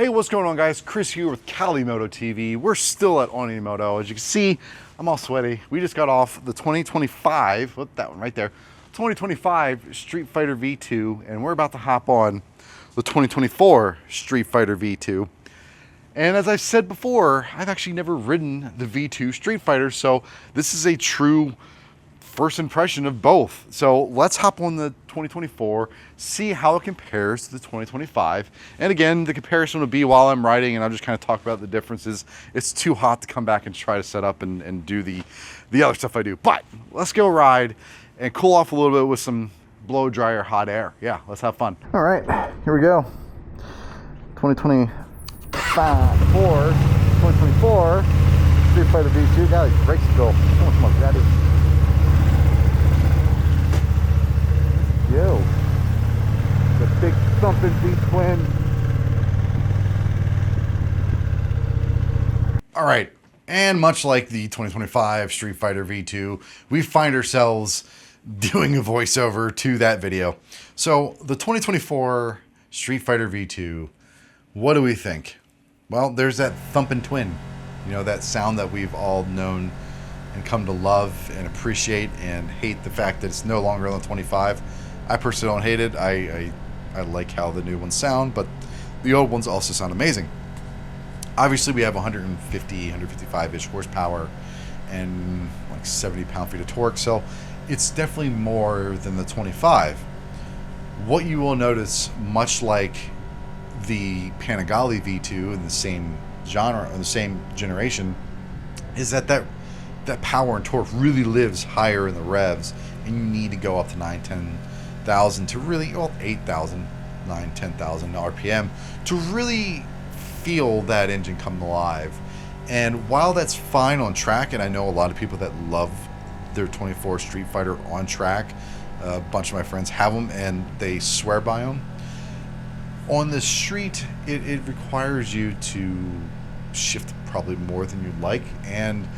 Hey, what's going on, guys? Chris here with Cali Moto TV. We're still at Moto. As you can see, I'm all sweaty. We just got off the 2025, that one right there, 2025 Streetfighter V2, and we're about to hop on the 2024 Streetfighter V2. And as I said before, I've actually never ridden the V2 Streetfighter, so this is a true first impression of both. So let's hop on the 2024, see how it compares to the 2025. And again, the comparison will be while I'm riding, and I'll just kind of talk about the differences. It's too hot to come back and try to set up and do the other stuff I do. But let's go ride and cool off a little bit with some blow dryer hot air. Yeah, let's have fun. All right, here we go. 2024 Streetfighter V2. God, these brakes go so much more better. Yo, the big thumping V-twin. All right, and much like the 2025 Streetfighter V2, we find ourselves doing a voiceover to that video. So the 2024 Streetfighter V2, what do we think? Well, there's that thumping twin, you know, that sound that we've all known and come to love and appreciate and hate the fact that it's no longer on the 25. I personally don't hate it. I like how the new ones sound, but the old ones also sound amazing. Obviously, we have 155-ish horsepower and like 70 pound-feet of torque, so it's definitely more than the 25. What you will notice, much like the Panigale V2 in the same genre, or the same generation, is that power and torque really lives higher in the revs, and you need to go up to 9,000-10,000 to really, well, 8,000, 9,000, 10,000 RPM to really feel that engine come alive. And while that's fine on track, and I know a lot of people that love their 24 Streetfighter on track, a bunch of my friends have them and they swear by them. On the street, it requires you to shift probably more than you'd like, and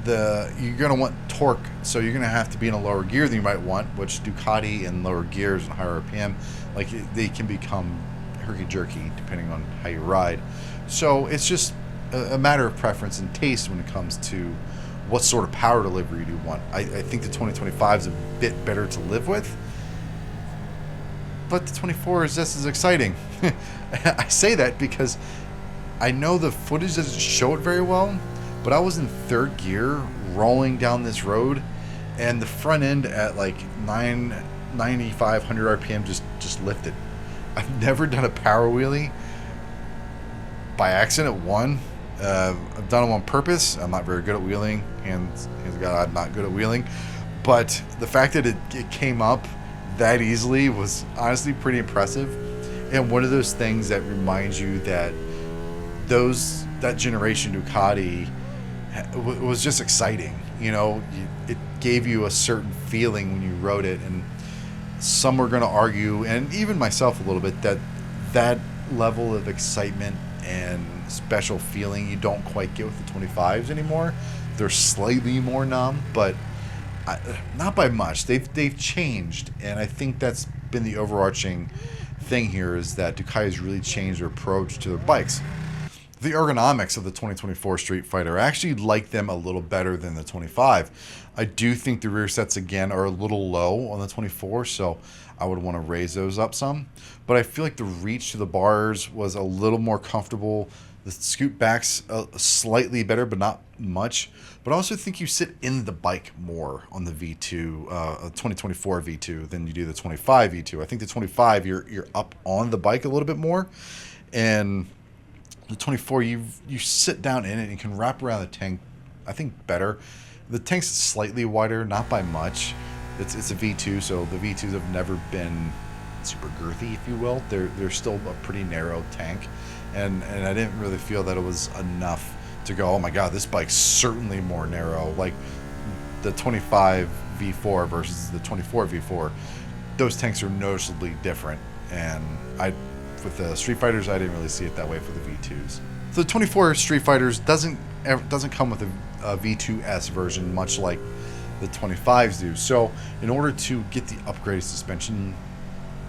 you're going to want torque, so you're going to have to be in a lower gear than you might want, which Ducati and lower gears and higher RPM, like, they can become herky-jerky depending on how you ride. So it's just a matter of preference and taste when it comes to what sort of power delivery you do want. I think the 2025 is a bit better to live with, but the 24 is just as exciting. I say that because I know the footage doesn't show it very well, but I was in third gear rolling down this road, and the front end at like 9,500 RPM just lifted. I've never done a power wheelie by accident, one. I've done them on purpose. I'm not very good at wheeling. Hands God, I'm not good at wheeling. But the fact that it came up that easily was honestly pretty impressive. And one of those things that reminds you that that generation Ducati was just exciting. You know, it gave you a certain feeling when you rode it, and some were going to argue, and even myself a little bit, that level of excitement and special feeling you don't quite get with the 25s anymore. They're slightly more numb, but not by much. They've changed, and I think that's been the overarching thing here, is that Ducati's really changed their approach to their bikes. The ergonomics of the 2024 Streetfighter, I actually like them a little better than the 25. I do think the rear sets again are a little low on the 24, so I would want to raise those up some. But I feel like the reach to the bars was a little more comfortable. The scoot back's slightly better, but not much. But I also think you sit in the bike more on the V2, 2024 V2, than you do the 25 V2. I think the 25, you're up on the bike a little bit more, and the 24, you sit down in it and you can wrap around the tank, I think, better. The tank's slightly wider, not by much. It's a V2, so the V2s have never been super girthy, if you will. They're still a pretty narrow tank, and I didn't really feel that it was enough to go, oh my god, this bike's certainly more narrow. Like the 25 V4 versus the 24 V4, those tanks are noticeably different, and with the Streetfighters, I didn't really see it that way for the V2s. So the 24 Streetfighters doesn't come with a V2S version, much like the 25s do. So in order to get the upgraded suspension,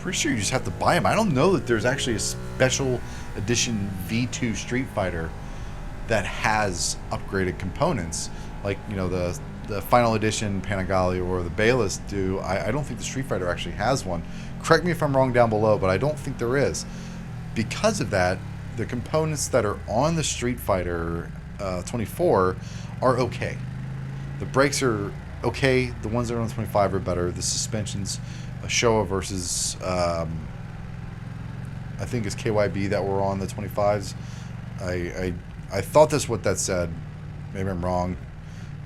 pretty sure you just have to buy them. I don't know that there's actually a special edition V2 Streetfighter that has upgraded components, like, you know, the final edition Panigale or the Bayless do. I don't think the Streetfighter actually has one. Correct me if I'm wrong down below, but I don't think there is. Because of that, the components that are on the Streetfighter 24 are okay. The brakes are okay. The ones that are on the 25 are better. The suspension's a Showa versus I think it's KYB that were on the 25s. I thought that's what that said. Maybe I'm wrong.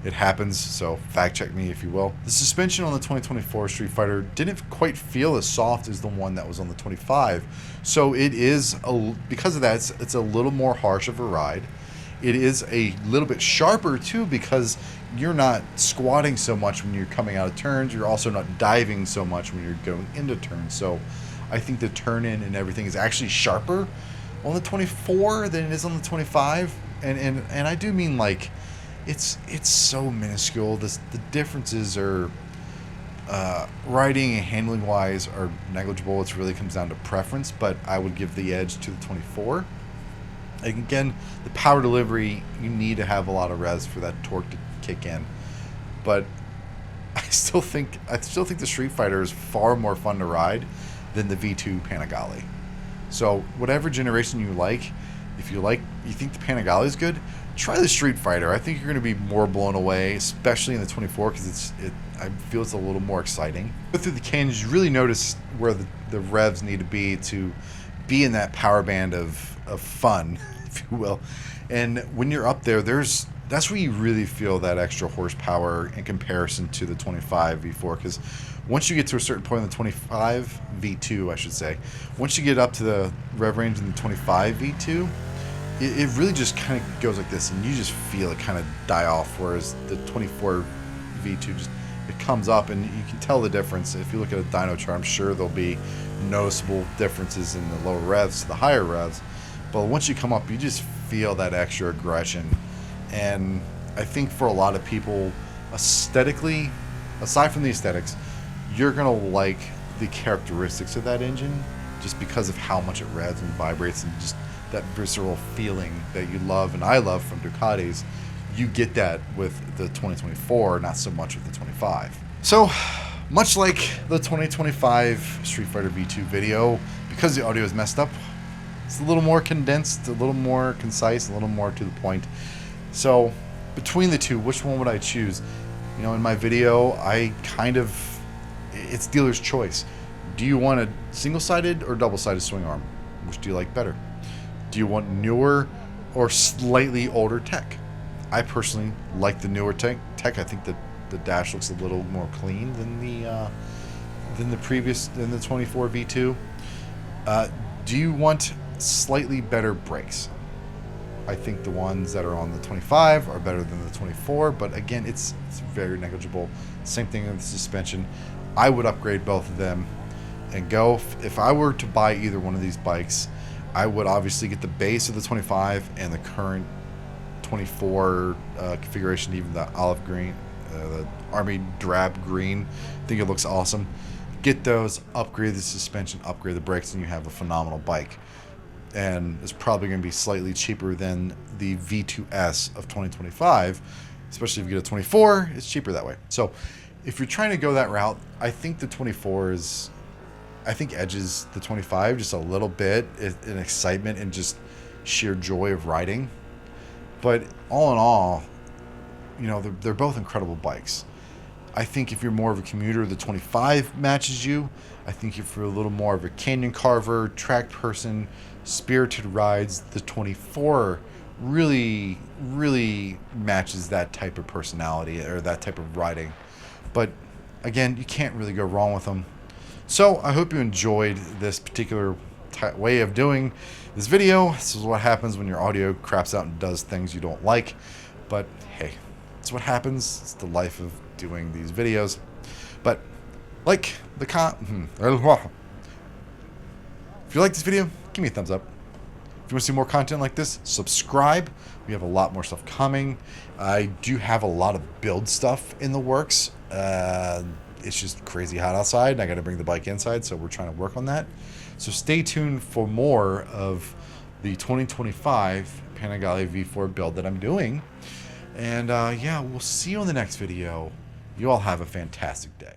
It happens, so fact check me if you will. The suspension on the 2024 Streetfighter didn't quite feel as soft as the one that was on the 25. So it is, because of that, it's a little more harsh of a ride. It is a little bit sharper too, because you're not squatting so much when you're coming out of turns. You're also not diving so much when you're going into turns. So I think the turn in and everything is actually sharper on the 24 than it is on the 25. And I do mean, like, it's so minuscule. The differences are riding and handling wise are negligible. It really comes down to preference, but I would give the edge to the 24. Again, the power delivery, you need to have a lot of revs for that torque to kick in. But I still think the Streetfighter is far more fun to ride than the V2 Panigale. So whatever generation you like, if you think the Panigale is good, try the Streetfighter. I think you're going to be more blown away, especially in the 24, because I feel it's a little more exciting. Go through the canyons, you really notice where the revs need to be in that power band of fun, if you will. And when you're up there, that's where you really feel that extra horsepower in comparison to the 25 V4, because once you get to a certain point in the 25 V2, I should say, once you get up to the rev range in the 25 V2, it really just kind of goes like this, and you just feel it kind of die off, whereas the 24 V2 it comes up, and you can tell the difference. If you look at a dyno chart, I'm sure there'll be noticeable differences in the lower revs to the higher revs, but once you come up, you just feel that extra aggression. And I think for a lot of people, aesthetically, aside from the aesthetics, you're gonna like the characteristics of that engine just because of how much it revs and vibrates, and just that visceral feeling that you love and I love from Ducatis. You get that with the 2024, not so much with the 25. So much like the 2025 Streetfighter V2 video, because the audio is messed up, it's a little more condensed, a little more concise, a little more to the point. So between the two, which one would I choose? You know, in my video, it's dealer's choice. Do you want a single-sided or double-sided swing arm? Which do you like better? Do you want newer or slightly older tech? I personally like the newer tech. I think that the dash looks a little more clean than the 24 V2. Do you want slightly better brakes? I think the ones that are on the 25 are better than the 24, but again, it's very negligible. Same thing with the suspension. I would upgrade both of them and go. If I were to buy either one of these bikes, I would obviously get the base of the 25 and the current 24 configuration, even the olive green, the army drab green. I think it looks awesome. Get those, upgrade the suspension, upgrade the brakes, and you have a phenomenal bike. And it's probably going to be slightly cheaper than the V2S of 2025, especially if you get a 24, it's cheaper that way. So if you're trying to go that route, I think the 24 edges the 25 just a little bit in excitement and just sheer joy of riding. But all in all, you know, they're both incredible bikes. I think if you're more of a commuter, the 25 matches you. I think if you're a little more of a canyon carver, track person, spirited rides, the 24 really, really matches that type of personality or that type of riding. But again, you can't really go wrong with them. So I hope you enjoyed this particular way of doing this video. This is what happens when your audio craps out and does things you don't like. But hey, it's what happens. It's the life of doing these videos. But like the if you like this video, give me a thumbs up. If you want to see more content like this, subscribe. We have a lot more stuff coming. I do have a lot of build stuff in the works. It's just crazy hot outside, and I got to bring the bike inside, so we're trying to work on that. So stay tuned for more of the 2025 Panigale V4 build that I'm doing. And yeah, we'll see you in the next video. You all have a fantastic day.